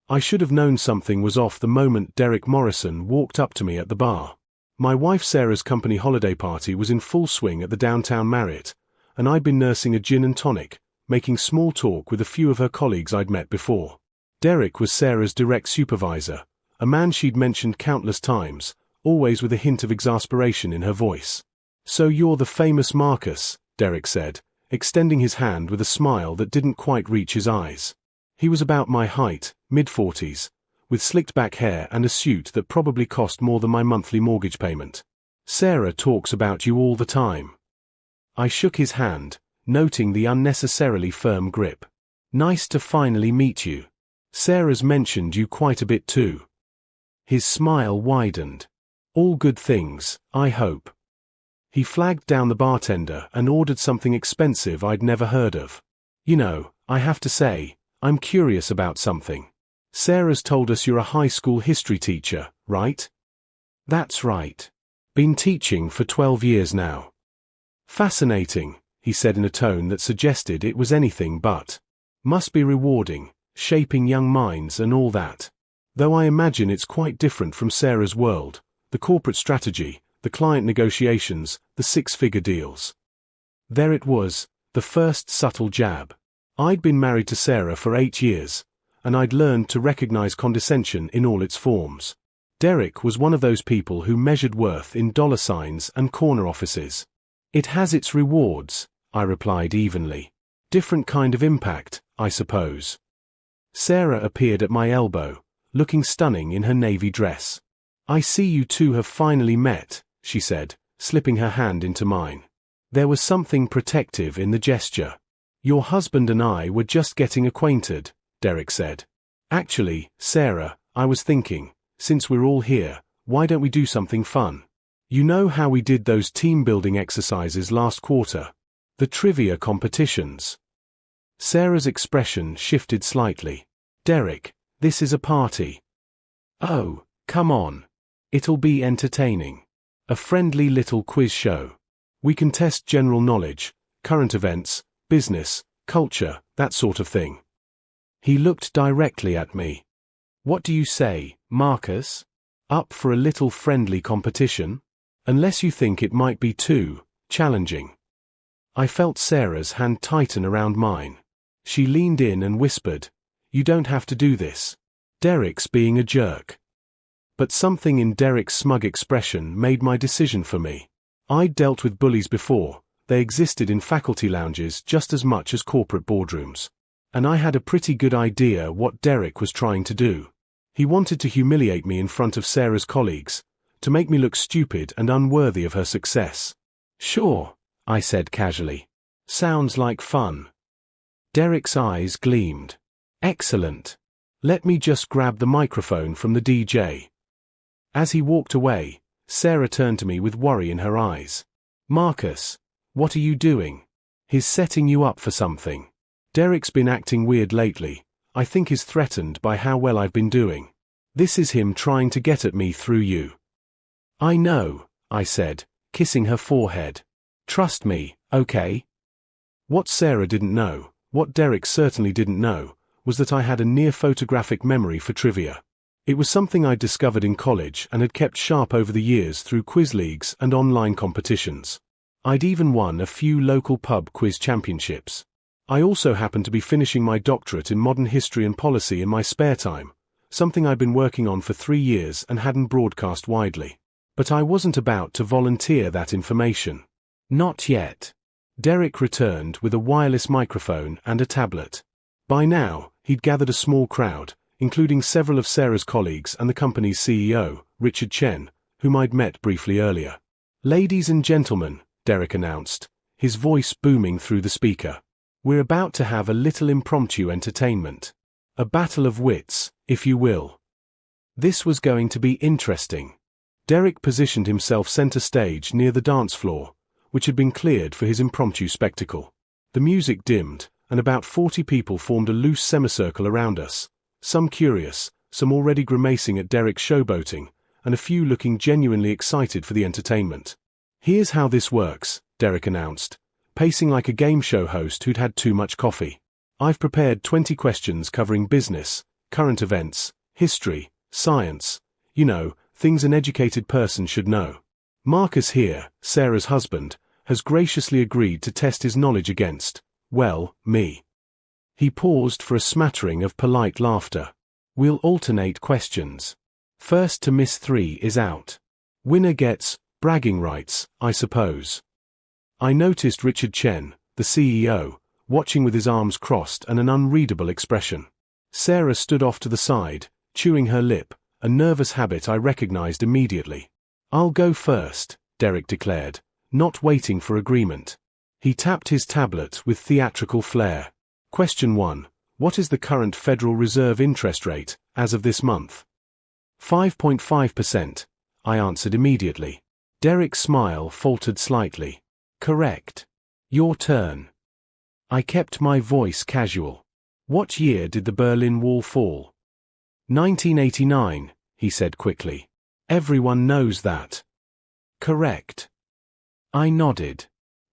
I should have known something was off the moment Derek Morrison walked up to me at the bar. My wife Sarah's company holiday party was in full swing at the downtown Marriott, and I'd been nursing a gin and tonic, making small talk with a few of her colleagues I'd met before. Derek was Sarah's direct supervisor, a man she'd mentioned countless times, always with a hint of exasperation in her voice. "So you're the famous Marcus," Derek said, extending his hand with a smile that didn't quite reach his eyes. He was about my height, mid-40s, with slicked back hair and a suit that probably cost more than my monthly mortgage payment. "Sarah talks about you all the time." I shook his hand, noting the unnecessarily firm grip. "Nice to finally meet you. Sarah's mentioned you quite a bit too." His smile widened. "All good things, I hope." He flagged down the bartender and ordered something expensive I'd never heard of. "You know, I have to say, I'm curious about something. Sarah's told us you're a high school history teacher, right?" "That's right. Been teaching for 12 years now." "Fascinating," he said in a tone that suggested it was anything but. "Must be rewarding, shaping young minds and all that. Though I imagine it's quite different from Sarah's world, the corporate strategy, the client negotiations, the six-figure deals." There it was, the first subtle jab. I'd been married to Sarah for 8 years, and I'd learned to recognize condescension in all its forms. Derek was one of those people who measured worth in dollar signs and corner offices. "It has its rewards," I replied evenly. "Different kind of impact, I suppose." Sarah appeared at my elbow, looking stunning in her navy dress. "I see you two have finally met," she said, slipping her hand into mine. There was something protective in the gesture. "Your husband and I were just getting acquainted," Derek said. "Actually, Sarah, I was thinking, since we're all here, why don't we do something fun? You know how we did those team-building exercises last quarter? The trivia competitions." Sarah's expression shifted slightly. "Derek, this is a party." "Oh, come on. It'll be entertaining. A friendly little quiz show. We can test general knowledge, current events, business, culture, that sort of thing." He looked directly at me. "What do you say, Marcus? Up for a little friendly competition? Unless you think it might be too challenging." I felt Sarah's hand tighten around mine. She leaned in and whispered, "You don't have to do this. Derek's being a jerk." But something in Derek's smug expression made my decision for me. I'd dealt with bullies before. They existed in faculty lounges just as much as corporate boardrooms. And I had a pretty good idea what Derek was trying to do. He wanted to humiliate me in front of Sarah's colleagues, to make me look stupid and unworthy of her success. "Sure," I said casually. "Sounds like fun." Derek's eyes gleamed. "Excellent. Let me just grab the microphone from the DJ." As he walked away, Sarah turned to me with worry in her eyes. "Marcus, what are you doing? He's setting you up for something. Derek's been acting weird lately. I think he's threatened by how well I've been doing. This is him trying to get at me through you." "I know," I said, kissing her forehead. "Trust me, okay?" What Sarah didn't know, what Derek certainly didn't know, was that I had a near photographic memory for trivia. It was something I'd discovered in college and had kept sharp over the years through quiz leagues and online competitions. I'd even won a few local pub quiz championships. I also happened to be finishing my doctorate in modern history and policy in my spare time, something I'd been working on for 3 years and hadn't broadcast widely. But I wasn't about to volunteer that information. Not yet. Derek returned with a wireless microphone and a tablet. By now, he'd gathered a small crowd, including several of Sarah's colleagues and the company's CEO, Richard Chen, whom I'd met briefly earlier. "Ladies and gentlemen," Derek announced, his voice booming through the speaker, "we're about to have a little impromptu entertainment. A battle of wits, if you will. This was going to be interesting." Derek positioned himself center stage near the dance floor, which had been cleared for his impromptu spectacle. The music dimmed, and about 40 people formed a loose semicircle around us, some curious, some already grimacing at Derek's showboating, and a few looking genuinely excited for the entertainment. "Here's how this works," Derek announced, pacing like a game show host who'd had too much coffee. "I've prepared 20 questions covering business, current events, history, science, things an educated person should know. Marcus here, Sarah's husband, has graciously agreed to test his knowledge against, well, me. He paused for a smattering of polite laughter. We'll alternate questions. First to miss 3 is out. Winner gets bragging rights, I suppose. I noticed Richard Chen, the CEO, watching with his arms crossed and an unreadable expression. Sarah stood off to the side, chewing her lip, a nervous habit I recognized immediately. I'll go first, Derek declared, not waiting for agreement. He tapped his tablet with theatrical flair. Question 1. What is the current Federal Reserve interest rate, as of this month? 5.5%, I answered immediately. Derek's smile faltered slightly. Correct. Your turn. I kept my voice casual. What year did the Berlin Wall fall? 1989, he said quickly. Everyone knows that. Correct. I nodded.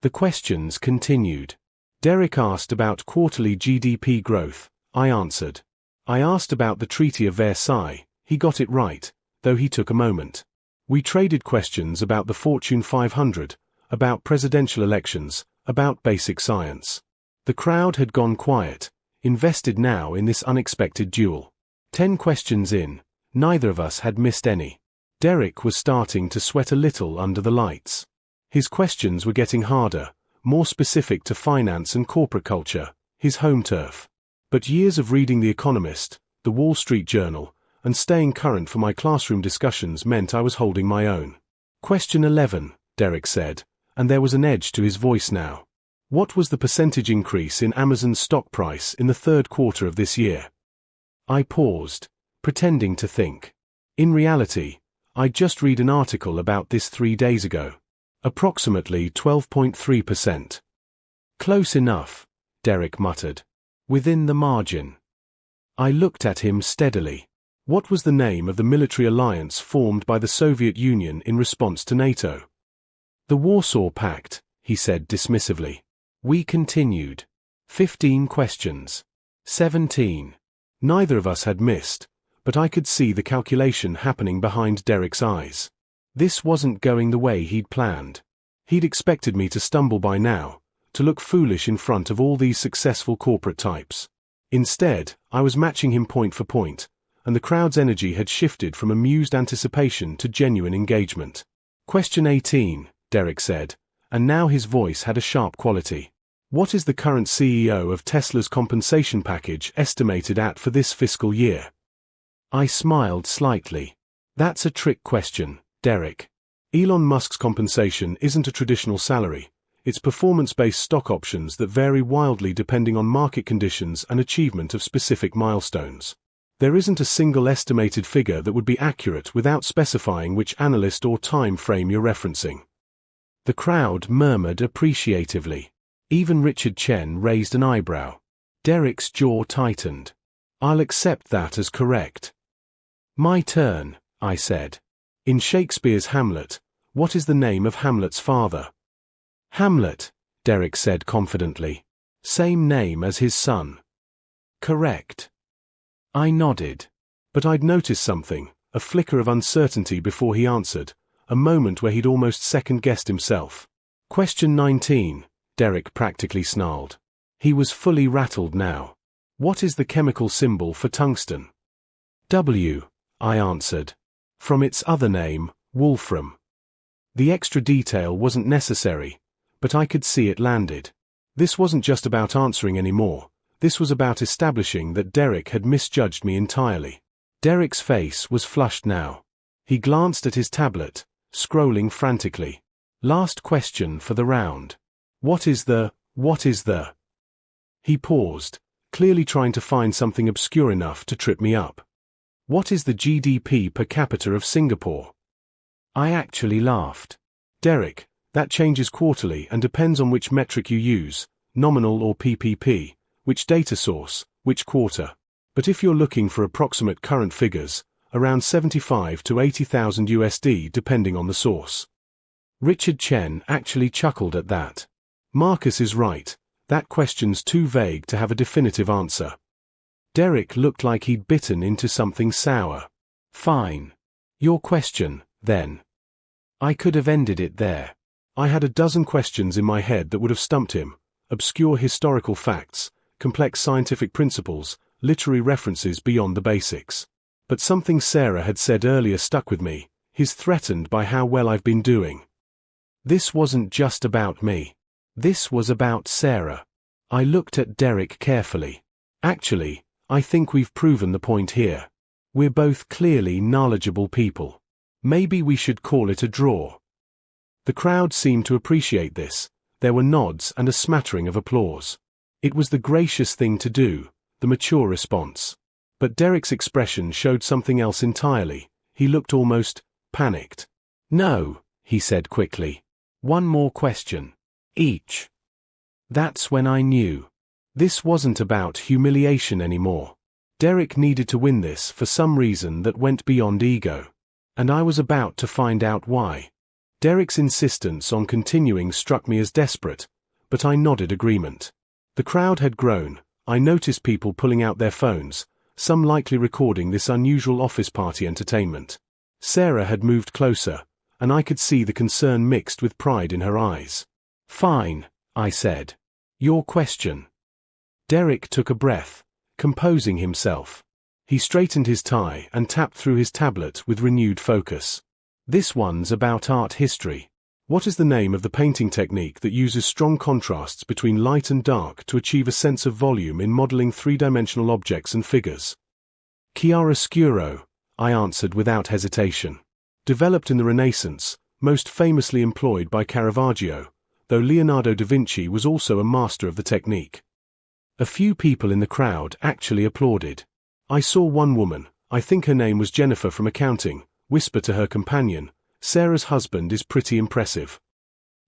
The questions continued. Derek asked about quarterly GDP growth. I answered. I asked about the Treaty of Versailles. He got it right, though he took a moment. We traded questions about the Fortune 500, about presidential elections, about basic science. The crowd had gone quiet, invested now in this unexpected duel. 10 questions in, neither of us had missed any. Derek was starting to sweat a little under the lights. His questions were getting harder, more specific to finance and corporate culture, his home turf. But years of reading The Economist, The Wall Street Journal, and staying current for my classroom discussions meant I was holding my own. Question 11, Derek said, and there was an edge to his voice now. What was the percentage increase in Amazon's stock price in the third quarter of this year? I paused, pretending to think. In reality, I'd just read an article about this 3 days ago. Approximately 12.3%. Close enough, Derek muttered. Within the margin. I looked at him steadily. What was the name of the military alliance formed by the Soviet Union in response to NATO? The Warsaw Pact, he said dismissively. We continued. 15 questions. 17. Neither of us had missed, but I could see the calculation happening behind Derek's eyes. This wasn't going the way he'd planned. He'd expected me to stumble by now, to look foolish in front of all these successful corporate types. Instead, I was matching him point for point, and the crowd's energy had shifted from amused anticipation to genuine engagement. Question 18, Derek said, and now his voice had a sharp quality. What is the current CEO of Tesla's compensation package estimated at for this fiscal year? I smiled slightly. That's a trick question, Derek. Elon Musk's compensation isn't a traditional salary. It's performance-based stock options that vary wildly depending on market conditions and achievement of specific milestones. There isn't a single estimated figure that would be accurate without specifying which analyst or time frame you're referencing. The crowd murmured appreciatively. Even Richard Chen raised an eyebrow. Derek's jaw tightened. I'll accept that as correct. My turn, I said. In Shakespeare's Hamlet, what is the name of Hamlet's father? Hamlet, Derek said confidently. Same name as his son. Correct. I nodded. But I'd noticed something, a flicker of uncertainty before he answered, a moment where he'd almost second-guessed himself. Question 19, Derek practically snarled. He was fully rattled now. What is the chemical symbol for tungsten? W, I answered. From its other name, wolfram. The extra detail wasn't necessary, but I could see it landed. This wasn't just about answering anymore. This was about establishing that Derek had misjudged me entirely. Derek's face was flushed now. He glanced at his tablet, scrolling frantically. Last question for the round. What is the... He paused, clearly trying to find something obscure enough to trip me up. What is the GDP per capita of Singapore? I actually laughed. Derek, that changes quarterly and depends on which metric you use, nominal or PPP, which data source, which quarter. But if you're looking for approximate current figures, around 75 to 80,000 USD depending on the source. Richard Chen actually chuckled at that. Marcus is right, that question's too vague to have a definitive answer. Derek looked like he'd bitten into something sour. Fine. Your question, then. I could have ended it there. I had a dozen questions in my head that would have stumped him. Obscure historical facts, complex scientific principles, literary references beyond the basics. But something Sarah had said earlier stuck with me. He's threatened by how well I've been doing. This wasn't just about me. This was about Sarah. I looked at Derek carefully. Actually, I think we've proven the point here. We're both clearly knowledgeable people. Maybe we should call it a draw. The crowd seemed to appreciate this. There were nods and a smattering of applause. It was the gracious thing to do, the mature response. But Derek's expression showed something else entirely. He looked almost panicked. No, he said quickly. One more question. Each. That's when I knew. This wasn't about humiliation anymore. Derek needed to win this for some reason that went beyond ego. And I was about to find out why. Derek's insistence on continuing struck me as desperate, but I nodded agreement. The crowd had grown. I noticed people pulling out their phones, some likely recording this unusual office party entertainment. Sarah had moved closer, and I could see the concern mixed with pride in her eyes. Fine, I said. Your question. Derek took a breath, composing himself. He straightened his tie and tapped through his tablet with renewed focus. This one's about art history. What is the name of the painting technique that uses strong contrasts between light and dark to achieve a sense of volume in modeling three-dimensional objects and figures? Chiaroscuro, I answered without hesitation. Developed in the Renaissance, most famously employed by Caravaggio, though Leonardo da Vinci was also a master of the technique. A few people in the crowd actually applauded. I saw one woman, I think her name was Jennifer from accounting, whisper to her companion, Sarah's husband is pretty impressive.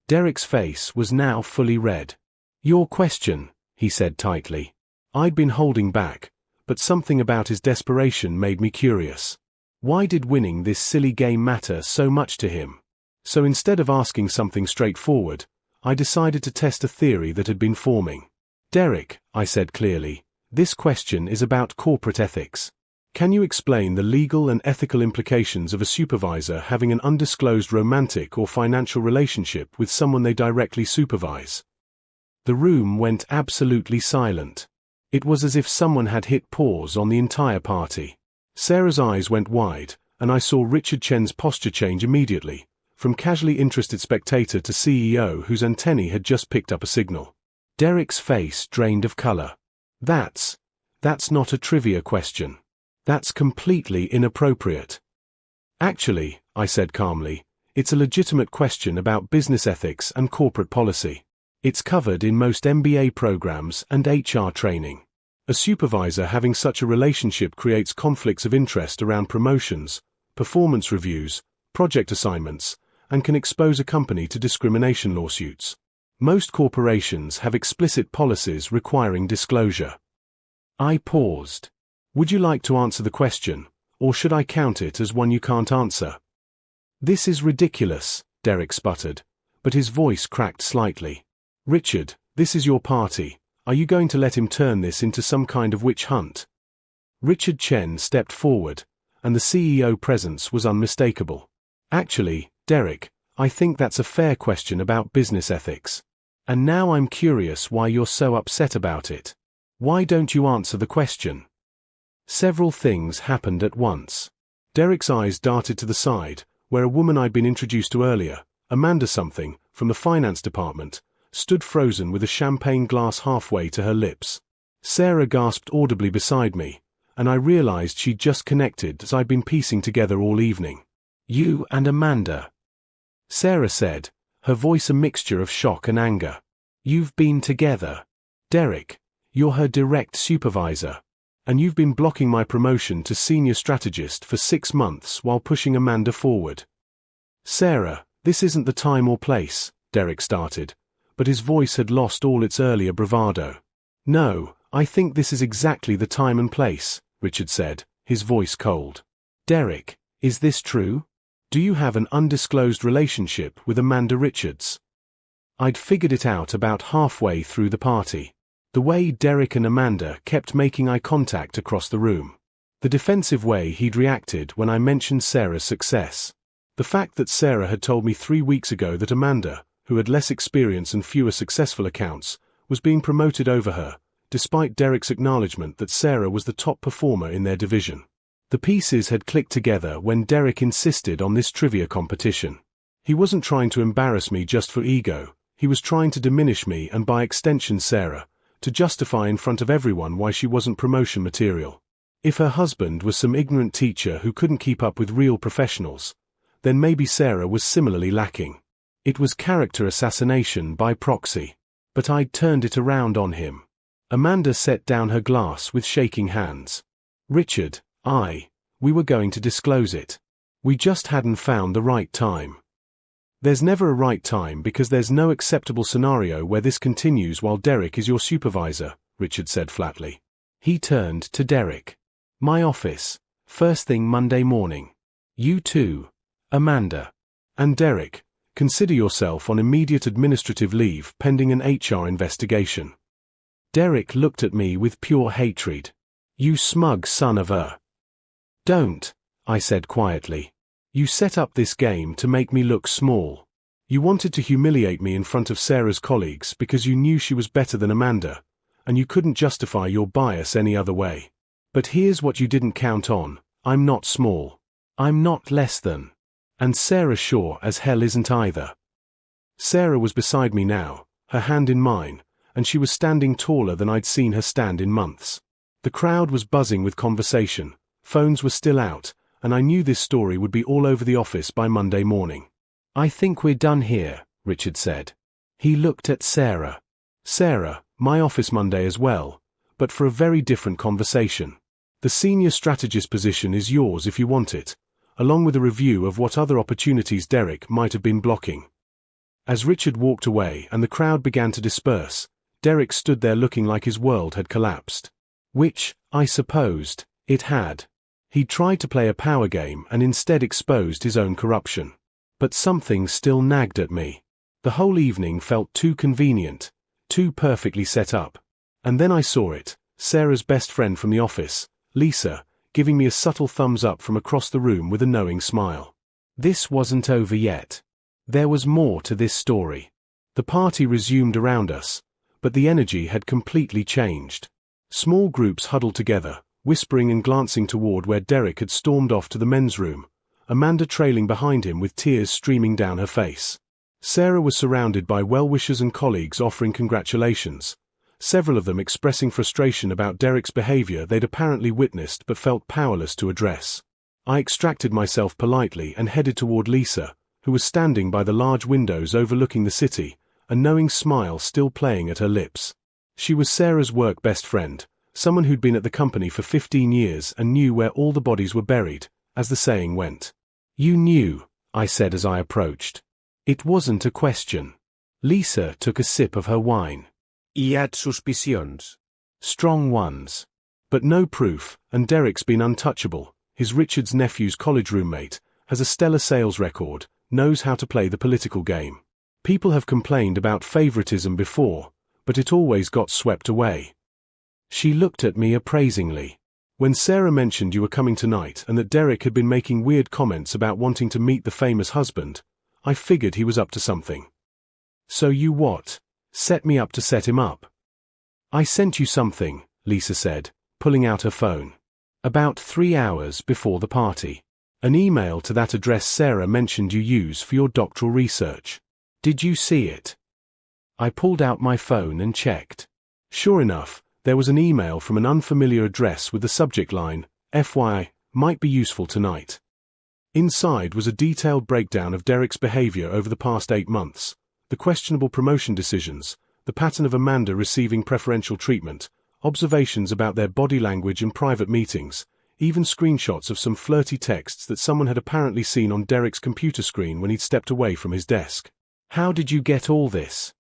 Derek's face was now fully red. Your question, he said tightly. I'd been holding back, but something about his desperation made me curious. Why did winning this silly game matter so much to him? So instead of asking something straightforward, I decided to test a theory that had been forming. Derek, I said clearly, this question is about corporate ethics. Can you explain the legal and ethical implications of a supervisor having an undisclosed romantic or financial relationship with someone they directly supervise? The room went absolutely silent. It was as if someone had hit pause on the entire party. Sarah's eyes went wide, and I saw Richard Chen's posture change immediately, from casually interested spectator to CEO whose antennae had just picked up a signal. Derek's face drained of color. That's not a trivia question. That's completely inappropriate. Actually, I said calmly, it's a legitimate question about business ethics and corporate policy. It's covered in most MBA programs and HR training. A supervisor having such a relationship creates conflicts of interest around promotions, performance reviews, project assignments, and can expose a company to discrimination lawsuits. Most corporations have explicit policies requiring disclosure. I paused. Would you like to answer the question, or should I count it as one you can't answer? This is ridiculous, Derek sputtered, but his voice cracked slightly. Richard, this is your party. Are you going to let him turn this into some kind of witch hunt? Richard Chen stepped forward, and the CEO presence was unmistakable. Actually, Derek, I think that's a fair question about business ethics. And now I'm curious why you're so upset about it. Why don't you answer the question? Several things happened at once. Derek's eyes darted to the side, where a woman I'd been introduced to earlier, Amanda something, from the finance department, stood frozen with a champagne glass halfway to her lips. Sarah gasped audibly beside me, and I realized she'd just connected as I'd been piecing together all evening. You and Amanda. Sarah said, her voice a mixture of shock and anger. You've been together. Derek, you're her direct supervisor. And you've been blocking my promotion to senior strategist for 6 months while pushing Amanda forward. Sarah, this isn't the time or place, Derek started, but his voice had lost all its earlier bravado. No, I think this is exactly the time and place, Richard said, his voice cold. Derek, is this true? Do you have an undisclosed relationship with Amanda Richards? I'd figured it out about halfway through the party. The way Derek and Amanda kept making eye contact across the room. The defensive way he'd reacted when I mentioned Sarah's success. The fact that Sarah had told me 3 weeks ago that Amanda, who had less experience and fewer successful accounts, was being promoted over her, despite Derek's acknowledgement that Sarah was the top performer in their division. The pieces had clicked together when Derek insisted on this trivia competition. He wasn't trying to embarrass me just for ego, he was trying to diminish me and by extension Sarah, to justify in front of everyone why she wasn't promotion material. If her husband was some ignorant teacher who couldn't keep up with real professionals, then maybe Sarah was similarly lacking. It was character assassination by proxy. But I'd turned it around on him. Amanda set down her glass with shaking hands. Richard, we were going to disclose it. We just hadn't found the right time. There's never a right time because there's no acceptable scenario where this continues while Derek is your supervisor, Richard said flatly. He turned to Derek. My office, first thing Monday morning. You too, Amanda. And Derek, consider yourself on immediate administrative leave pending an HR investigation. Derek looked at me with pure hatred. You smug son of a... Don't, I said quietly. You set up this game to make me look small. You wanted to humiliate me in front of Sarah's colleagues because you knew she was better than Amanda, and you couldn't justify your bias any other way. But here's what you didn't count on, I'm not small. I'm not less than. And Sarah sure as hell isn't either. Sarah was beside me now, her hand in mine, and she was standing taller than I'd seen her stand in months. The crowd was buzzing with conversation, phones were still out, and I knew this story would be all over the office by Monday morning. I think we're done here, Richard said. He looked at Sarah. Sarah, my office Monday as well, but for a very different conversation. The senior strategist position is yours if you want it, along with a review of what other opportunities Derek might have been blocking. As Richard walked away and the crowd began to disperse, Derek stood there looking like his world had collapsed. Which, I supposed, it had. He'd tried to play a power game and instead exposed his own corruption. But something still nagged at me. The whole evening felt too convenient, too perfectly set up. And then I saw it, Sarah's best friend from the office, Lisa, giving me a subtle thumbs up from across the room with a knowing smile. This wasn't over yet. There was more to this story. The party resumed around us, but the energy had completely changed. Small groups huddled together, whispering and glancing toward where Derek had stormed off to the men's room, Amanda trailing behind him with tears streaming down her face. Sarah was surrounded by well-wishers and colleagues offering congratulations, several of them expressing frustration about Derek's behavior they'd apparently witnessed but felt powerless to address. I extracted myself politely and headed toward Lisa, who was standing by the large windows overlooking the city, a knowing smile still playing at her lips. She was Sarah's work best friend, someone who'd been at the company for 15 years and knew where all the bodies were buried, as the saying went. You knew, I said as I approached. It wasn't a question. Lisa took a sip of her wine. Y had suspicions. Strong ones. But no proof, and Derek's been untouchable. His Richard's nephew's college roommate, has a stellar sales record, knows how to play the political game. People have complained about favoritism before, but it always got swept away. She looked at me appraisingly. When Sarah mentioned you were coming tonight and that Derek had been making weird comments about wanting to meet the famous husband, I figured he was up to something. So you what? Set me up to set him up? I sent you something, Lisa said, pulling out her phone. About 3 hours before the party. An email to that address Sarah mentioned you use for your doctoral research. Did you see it? I pulled out my phone and checked. Sure enough, there was an email from an unfamiliar address with the subject line, FYI, might be useful tonight. Inside was a detailed breakdown of Derek's behavior over the past 8 months, the questionable promotion decisions, the pattern of Amanda receiving preferential treatment, observations about their body language in private meetings, even screenshots of some flirty texts that someone had apparently seen on Derek's computer screen when he'd stepped away from his desk. How did you get all this?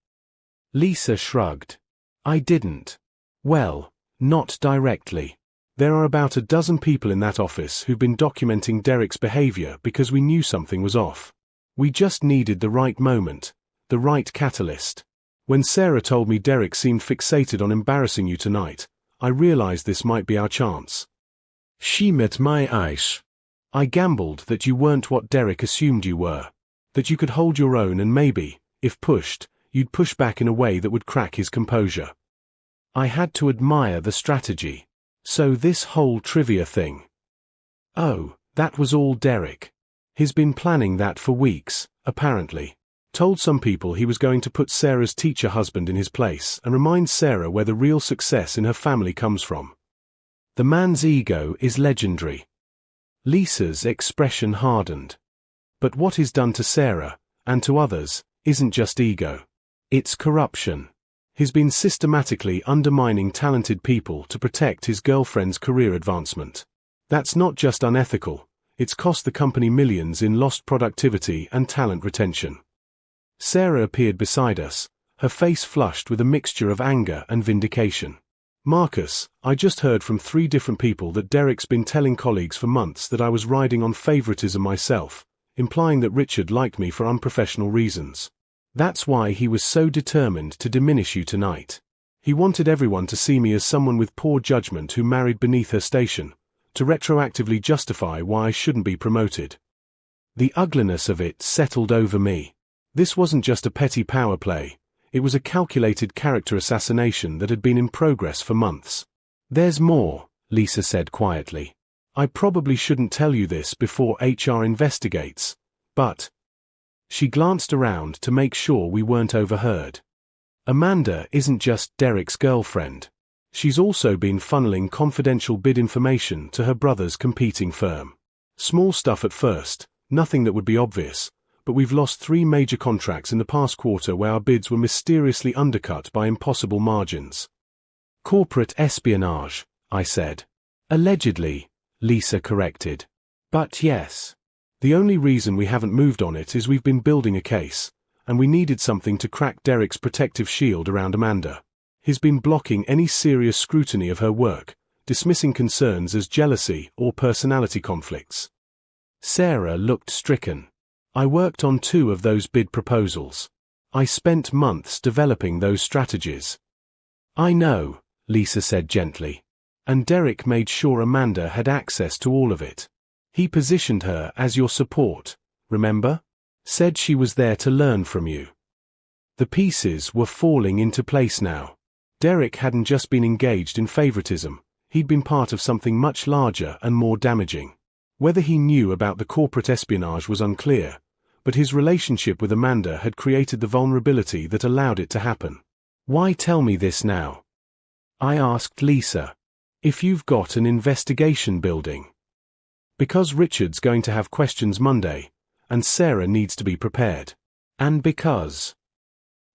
Lisa shrugged. I didn't. Well, not directly. There are about a dozen people in that office who've been documenting Derek's behavior because we knew something was off. We just needed the right moment, the right catalyst. When Sarah told me Derek seemed fixated on embarrassing you tonight, I realized this might be our chance. She met my eyes. I gambled that you weren't what Derek assumed you were. That you could hold your own and maybe, if pushed, you'd push back in a way that would crack his composure. I had to admire the strategy. So this whole trivia thing. Oh, that was all Derek. He's been planning that for weeks, apparently. Told some people he was going to put Sarah's teacher husband in his place and remind Sarah where the real success in her family comes from. The man's ego is legendary. Lisa's expression hardened. But what is done to Sarah, and to others, isn't just ego. It's corruption. He's been systematically undermining talented people to protect his girlfriend's career advancement. That's not just unethical, it's cost the company millions in lost productivity and talent retention. Sarah appeared beside us, her face flushed with a mixture of anger and vindication. Marcus, I just heard from 3 different people that Derek's been telling colleagues for months that I was riding on favoritism myself, implying that Richard liked me for unprofessional reasons. That's why he was so determined to diminish you tonight. He wanted everyone to see me as someone with poor judgment who married beneath her station, to retroactively justify why I shouldn't be promoted. The ugliness of it settled over me. This wasn't just a petty power play, it was a calculated character assassination that had been in progress for months. There's more, Lisa said quietly. I probably shouldn't tell you this before HR investigates, but... She glanced around to make sure we weren't overheard. Amanda isn't just Derek's girlfriend. She's also been funneling confidential bid information to her brother's competing firm. Small stuff at first, nothing that would be obvious, but we've lost 3 major contracts in the past quarter where our bids were mysteriously undercut by impossible margins. Corporate espionage, I said. Allegedly, Lisa corrected. But yes. The only reason we haven't moved on it is we've been building a case, and we needed something to crack Derek's protective shield around Amanda. He's been blocking any serious scrutiny of her work, dismissing concerns as jealousy or personality conflicts. Sarah looked stricken. I worked on 2 of those bid proposals. I spent months developing those strategies. I know, Lisa said gently. And Derek made sure Amanda had access to all of it. He positioned her as your support, remember? Said she was there to learn from you. The pieces were falling into place now. Derek hadn't just been engaged in favoritism, he'd been part of something much larger and more damaging. Whether he knew about the corporate espionage was unclear, but his relationship with Amanda had created the vulnerability that allowed it to happen. Why tell me this now? I asked Lisa. If you've got an investigation building. Because Richard's going to have questions Monday, and Sarah needs to be prepared. And because...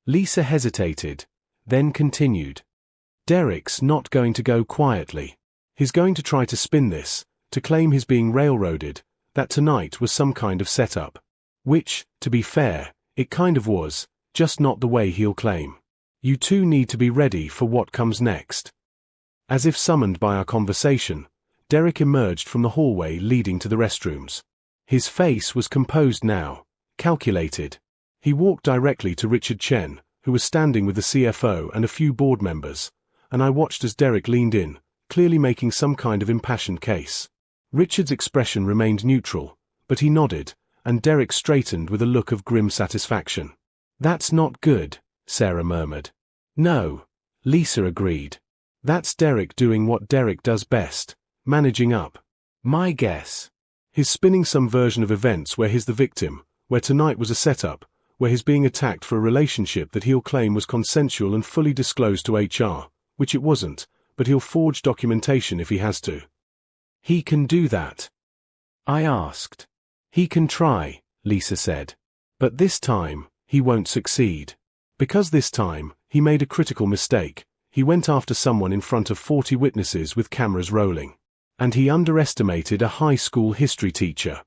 Lisa hesitated, then continued. Derek's not going to go quietly. He's going to try to spin this, to claim he's being railroaded, that tonight was some kind of setup. Which, to be fair, it kind of was, just not the way he'll claim. You 2 need to be ready for what comes next. As if summoned by our conversation, Derek emerged from the hallway leading to the restrooms. His face was composed now, calculated. He walked directly to Richard Chen, who was standing with the CFO and a few board members, and I watched as Derek leaned in, clearly making some kind of impassioned case. Richard's expression remained neutral, but he nodded, and Derek straightened with a look of grim satisfaction. That's not good, Sarah murmured. No, Lisa agreed. That's Derek doing what Derek does best. Managing up. My guess. He's spinning some version of events where he's the victim, where tonight was a setup, where he's being attacked for a relationship that he'll claim was consensual and fully disclosed to HR, which it wasn't, but he'll forge documentation if he has to. He can do that. I asked. He can try, Lisa said. But this time, he won't succeed. Because this time, he made a critical mistake. He went after someone in front of 40 witnesses with cameras rolling. And he underestimated a high school history teacher.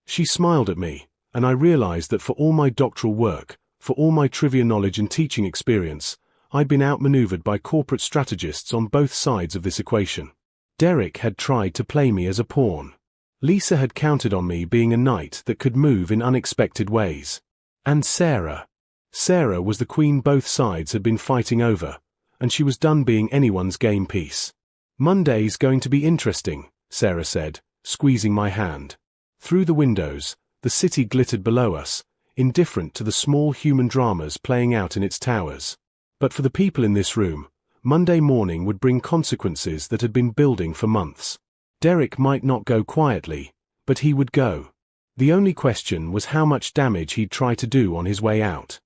She smiled at me, and I realized that for all my doctoral work, for all my trivia knowledge and teaching experience, I'd been outmaneuvered by corporate strategists on both sides of this equation. Derek had tried to play me as a pawn. Lisa had counted on me being a knight that could move in unexpected ways. And Sarah. Sarah was the queen both sides had been fighting over, and she was done being anyone's game piece. "Monday's going to be interesting," Sarah said, squeezing my hand. Through the windows, the city glittered below us, indifferent to the small human dramas playing out in its towers. But for the people in this room, Monday morning would bring consequences that had been building for months. Derek might not go quietly, but he would go. The only question was how much damage he'd try to do on his way out.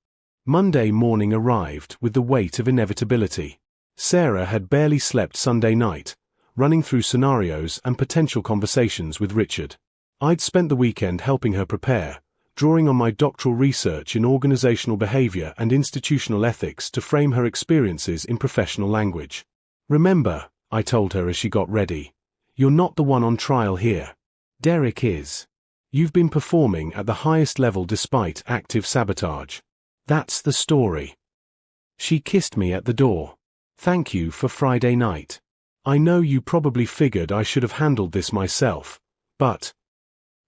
Monday morning arrived with the weight of inevitability. Sarah had barely slept Sunday night, running through scenarios and potential conversations with Richard. I'd spent the weekend helping her prepare, drawing on my doctoral research in organizational behavior and institutional ethics to frame her experiences in professional language. "Remember," I told her as she got ready, "you're not the one on trial here. Derek is. You've been performing at the highest level despite active sabotage. That's the story." She kissed me at the door. "Thank you for Friday night. I know you probably figured I should have handled this myself, but—"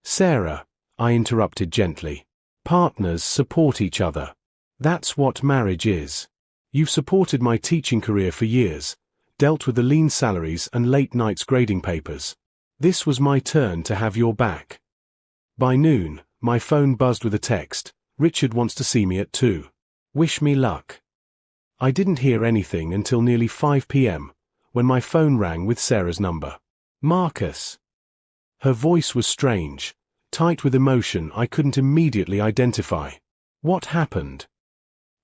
"Sarah," I interrupted gently, "partners support each other. That's what marriage is. You've supported my teaching career for years, dealt with the lean salaries and late nights grading papers. This was my turn to have your back." By noon, my phone buzzed with a text, "Richard wants to see me at 2. Wish me luck." I didn't hear anything until nearly 5 p.m., when my phone rang with Sarah's number. "Marcus." Her voice was strange, tight with emotion I couldn't immediately identify. "What happened?"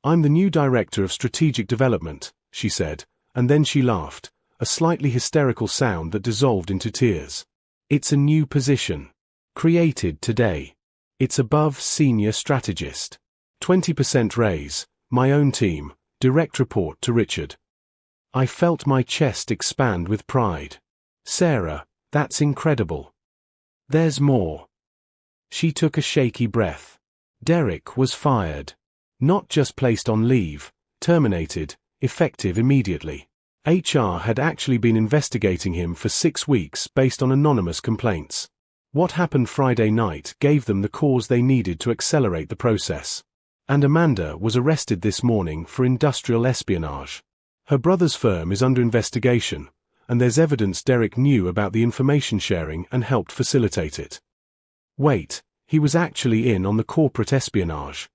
"I'm the new director of strategic development," she said, and then she laughed, a slightly hysterical sound that dissolved into tears. "It's a new position. Created today. It's above senior strategist. 20% raise, my own team, direct report to Richard." I felt my chest expand with pride. "Sarah, that's incredible. There's more." She took a shaky breath. Derek was fired. Not just placed on leave, terminated, effective immediately. HR had actually been investigating him for 6 weeks based on anonymous complaints. What happened Friday night gave them the cause they needed to accelerate the process. And Amanda was arrested this morning for industrial espionage. Her brother's firm is under investigation, and there's evidence Derek knew about the information sharing and helped facilitate it. Wait, he was actually in on the corporate espionage.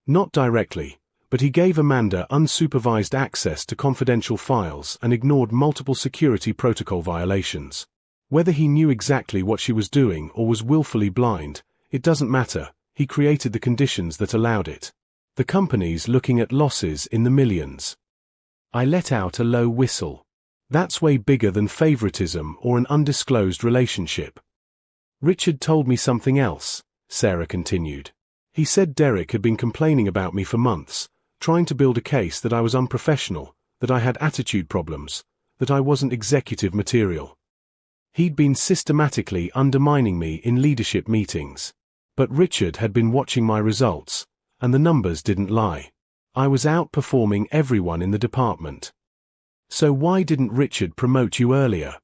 Not directly, but he gave Amanda unsupervised access to confidential files and ignored multiple security protocol violations. Whether he knew exactly what she was doing or was willfully blind, it doesn't matter, he created the conditions that allowed it. The company's looking at losses in the millions. I let out a low whistle. That's way bigger than favoritism or an undisclosed relationship. "Richard told me something else," Sarah continued. "He said Derek had been complaining about me for months, trying to build a case that I was unprofessional, that I had attitude problems, that I wasn't executive material. He'd been systematically undermining me in leadership meetings. But Richard had been watching my results, and the numbers didn't lie. I was outperforming everyone in the department. So why didn't Richard promote you earlier?"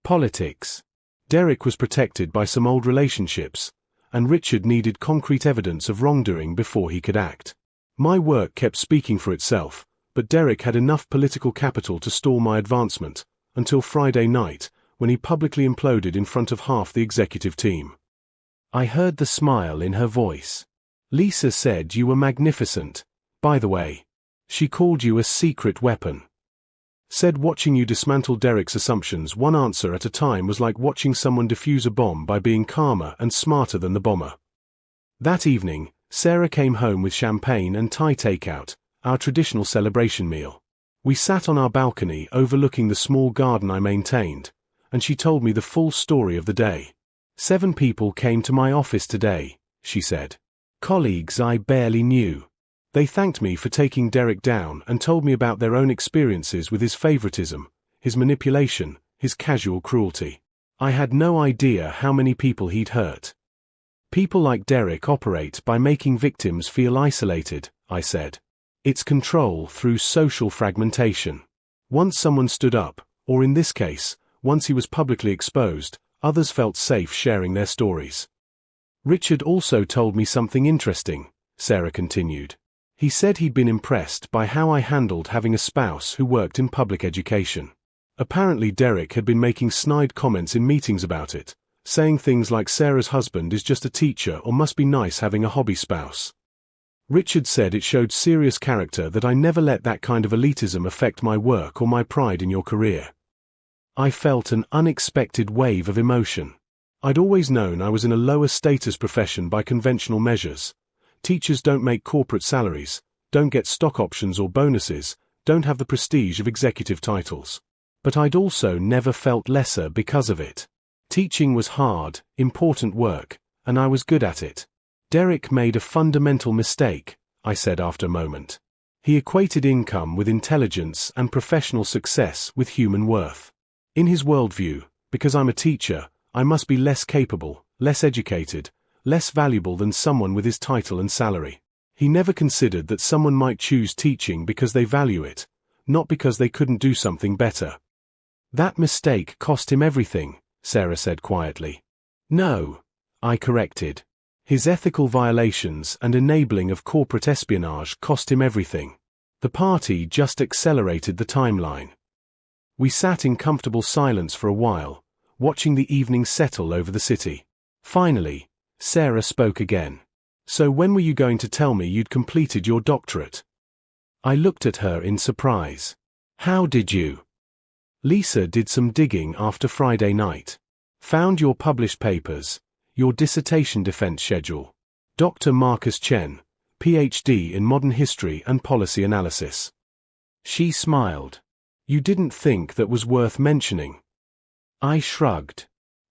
"Politics. Derek was protected by some old relationships, and Richard needed concrete evidence of wrongdoing before he could act. My work kept speaking for itself, but Derek had enough political capital to stall my advancement, until Friday night, when he publicly imploded in front of half the executive team." I heard the smile in her voice. "Lisa said you were magnificent, by the way. She called you a secret weapon. Said watching you dismantle Derek's assumptions one answer at a time was like watching someone defuse a bomb by being calmer and smarter than the bomber." That evening, Sarah came home with champagne and Thai takeout, our traditional celebration meal. We sat on our balcony overlooking the small garden I maintained, and she told me the full story of the day. 7 people came to my office today," she said. "Colleagues I barely knew. They thanked me for taking Derek down and told me about their own experiences with his favoritism, his manipulation, his casual cruelty. I had no idea how many people he'd hurt. People like Derek operate by making victims feel isolated," I said. "It's control through social fragmentation. Once someone stood up, or in this case, once he was publicly exposed, others felt safe sharing their stories." "Richard also told me something interesting," Sarah continued. He said he'd been impressed by how I handled having a spouse who worked in public education. Apparently Derek had been making snide comments in meetings about it, saying things like Sarah's husband is just a teacher or must be nice having a hobby spouse. Richard said it showed serious character that I never let that kind of elitism affect my work or my pride in your career. I felt an unexpected wave of emotion. I'd always known I was in a lower status profession by conventional measures. Teachers don't make corporate salaries, don't get stock options or bonuses, don't have the prestige of executive titles. But I'd also never felt lesser because of it. Teaching was hard, important work, and I was good at it. Derek made a fundamental mistake, I said after a moment. He equated income with intelligence and professional success with human worth. In his worldview, because I'm a teacher, I must be less capable, less educated, less valuable than someone with his title and salary. He never considered that someone might choose teaching because they value it, not because they couldn't do something better. That mistake cost him everything, Sarah said quietly. No, I corrected. His ethical violations and enabling of corporate espionage cost him everything. The party just accelerated the timeline. We sat in comfortable silence for a while, watching the evening settle over the city. Finally, Sarah spoke again. So when were you going to tell me you'd completed your doctorate? I looked at her in surprise. How did you? Lisa did some digging after Friday night. Found your published papers, your dissertation defense schedule. Dr. Marcus Chen, PhD in modern history and policy analysis. She smiled. You didn't think that was worth mentioning? I shrugged.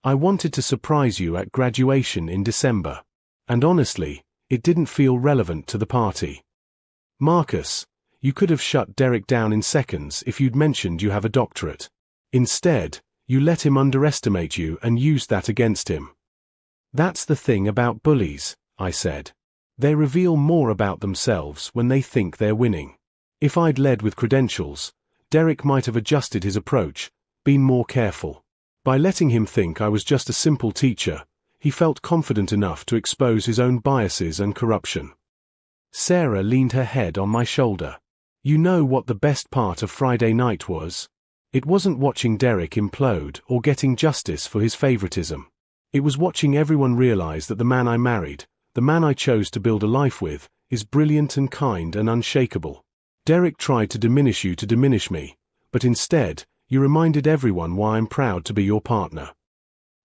I wanted to surprise you at graduation in December. And honestly, it didn't feel relevant to the party. Marcus, you could have shut Derek down in seconds if you'd mentioned you have a doctorate. Instead, you let him underestimate you and used that against him. That's the thing about bullies, I said. They reveal more about themselves when they think they're winning. If I'd led with credentials, Derek might have adjusted his approach, been more careful. By letting him think I was just a simple teacher, he felt confident enough to expose his own biases and corruption. Sarah leaned her head on my shoulder. You know what the best part of Friday night was? It wasn't watching Derek implode or getting justice for his favoritism. It was watching everyone realize that the man I married, the man I chose to build a life with, is brilliant and kind and unshakable. Derek tried to diminish you to diminish me, but instead, you reminded everyone why I'm proud to be your partner.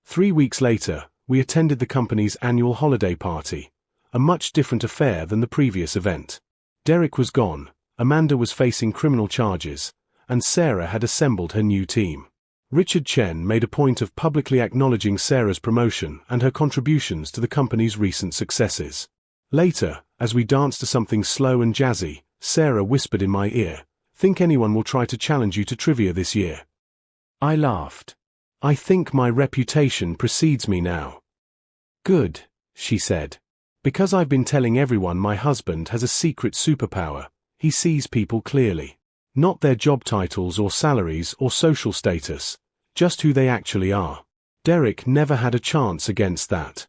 3 weeks later, we attended the company's annual holiday party, a much different affair than the previous event. Derek was gone, Amanda was facing criminal charges, and Sarah had assembled her new team. Richard Chen made a point of publicly acknowledging Sarah's promotion and her contributions to the company's recent successes. Later, as we danced to something slow and jazzy, Sarah whispered in my ear, "Think anyone will try to challenge you to trivia this year?" I laughed. I think my reputation precedes me now. Good, she said. Because I've been telling everyone my husband has a secret superpower. He sees people clearly. Not their job titles or salaries or social status, just who they actually are. Derek never had a chance against that.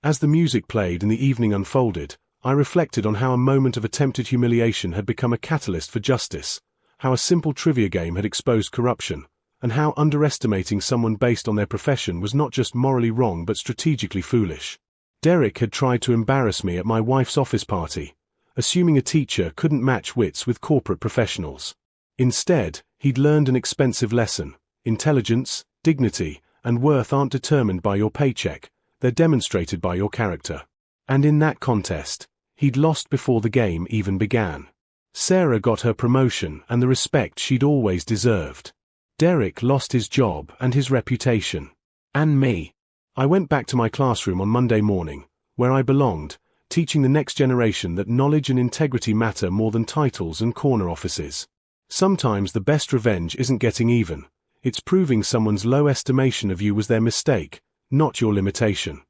As the music played and the evening unfolded, I reflected on how a moment of attempted humiliation had become a catalyst for justice, how a simple trivia game had exposed corruption, and how underestimating someone based on their profession was not just morally wrong but strategically foolish. Derek had tried to embarrass me at my wife's office party, assuming a teacher couldn't match wits with corporate professionals. Instead, he'd learned an expensive lesson. Intelligence, dignity, and worth aren't determined by your paycheck, they're demonstrated by your character. And in that contest, he'd lost before the game even began. Sarah got her promotion and the respect she'd always deserved. Derek lost his job and his reputation. And me. I went back to my classroom on Monday morning, where I belonged, teaching the next generation that knowledge and integrity matter more than titles and corner offices. Sometimes the best revenge isn't getting even, it's proving someone's low estimation of you was their mistake, not your limitation.